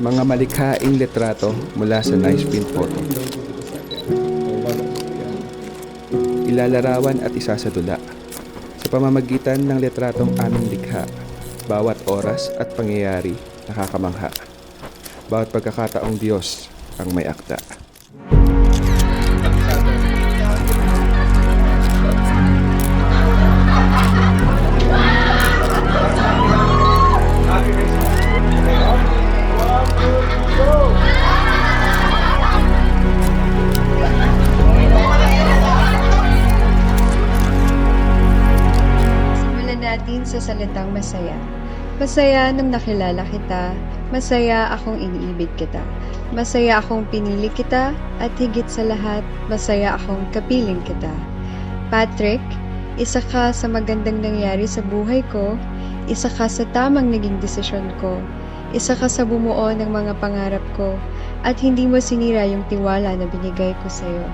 Mga malikhaing litrato mula sa Nice Print Photo. Ilalarawan at isasadula sa pamamagitan ng litratong aming likha. Bawat oras at pangyayari nakakamangha. Bawat pagkakataong Diyos ang may akda. Natin sa salitang masaya. Masaya nung nakilala kita, masaya akong iniibig kita, masaya akong pinili kita, at higit sa lahat, masaya akong kapiling kita. Patrick, isa ka sa magandang nangyari sa buhay ko, isa ka sa tamang naging desisyon ko, isa ka sa bumuo ng mga pangarap ko, at hindi mo sinira yung tiwala na binigay ko sa'yo.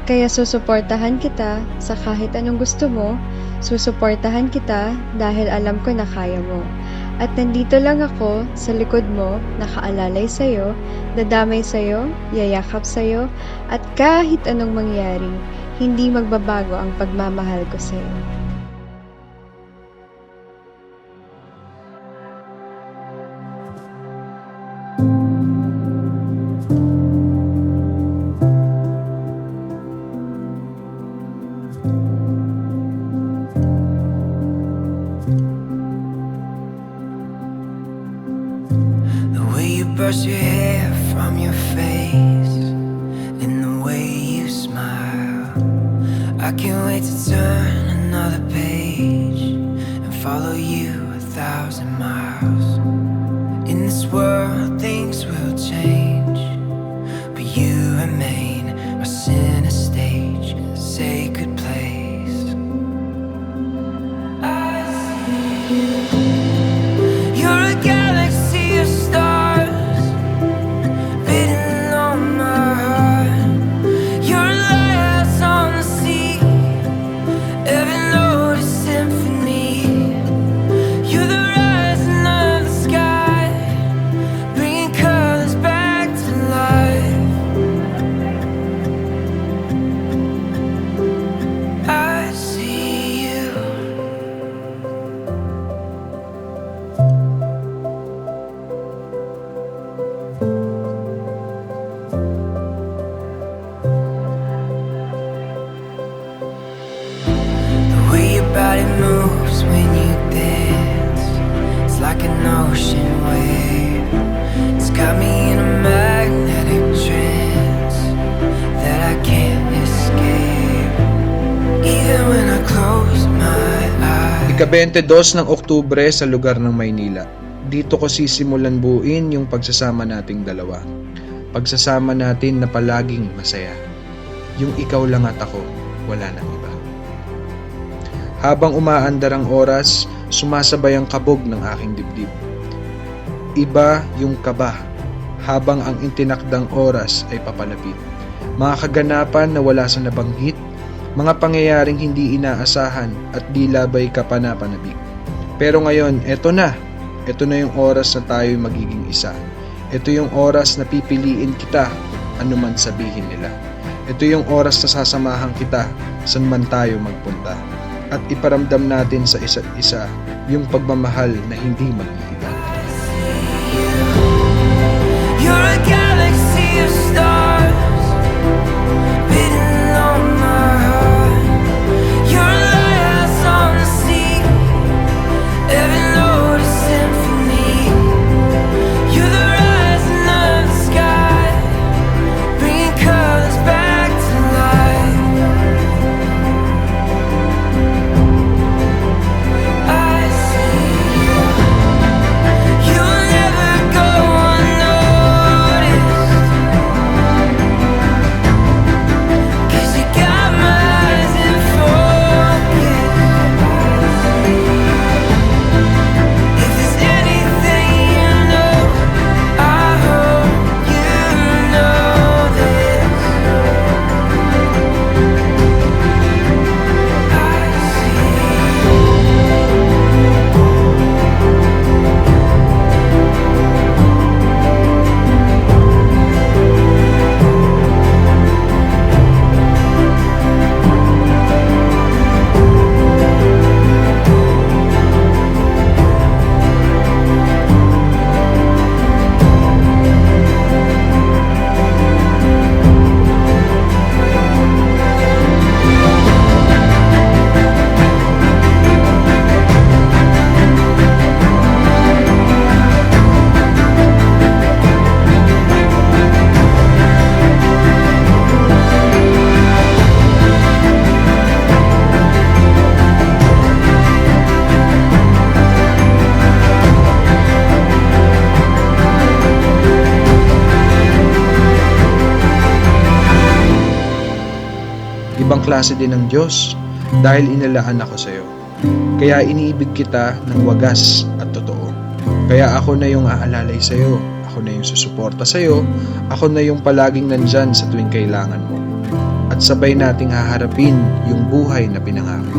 Kaya susuportahan kita sa kahit anong gusto mo, susuportahan kita dahil alam ko na kaya mo. At nandito lang ako sa likod mo, nakaalalay sa'yo, dadamay sa'yo, yayakap sa'yo, at kahit anong mangyari, hindi magbabago ang pagmamahal ko sa'yo. You brush your hair from your face, and the way you smile. I can't wait to turn another page and follow you 1,000 miles. In this world things will change, but you remain my center stage, sacred place. I see you. You're a galaxy of stars. Body moves when you dance. It's like an ocean wave. It's got me in a magnetic trance that I can't escape. Even when I close my eyes. Ika-22 ng Oktubre sa lugar ng Maynila. Dito ko sisimulan buuin yung pagsasama nating dalawa. Pagsasama natin na palaging masaya. Yung ikaw lang at ako, wala nang iba. Habang umaandar ang oras, sumasabay ang kabog ng aking dibdib. Iba yung kaba, habang ang itinakdang oras ay papalapit. Mga kaganapan na wala sa nabanggit, mga pangyayaring hindi inaasahan at di labay ka pa napanabik. Pero ngayon, eto na yung oras na tayo'y magiging isa. Ito yung oras na pipiliin kita, anuman sabihin nila. Ito yung oras na sasamahan kita, saan man tayo magpunta. At iparamdam natin sa isa't isa yung pagmamahal na hindi mag-iiba. You're a galaxy of stars, beating on my heart. You're a lighthouse on the sea, every note a symphony. You're the rising of the sky, bringing colors back to life. I see you. ibang klase din ng Diyos dahil inilaan ako sa iyo. Kaya iniibig kita ng wagas at totoo. Kaya ako na yung aalalay sa iyo, ako na yung susuporta sa iyo, ako na yung palaging nandyan sa tuwing kailangan mo. At sabay nating haharapin yung buhay na pinangako.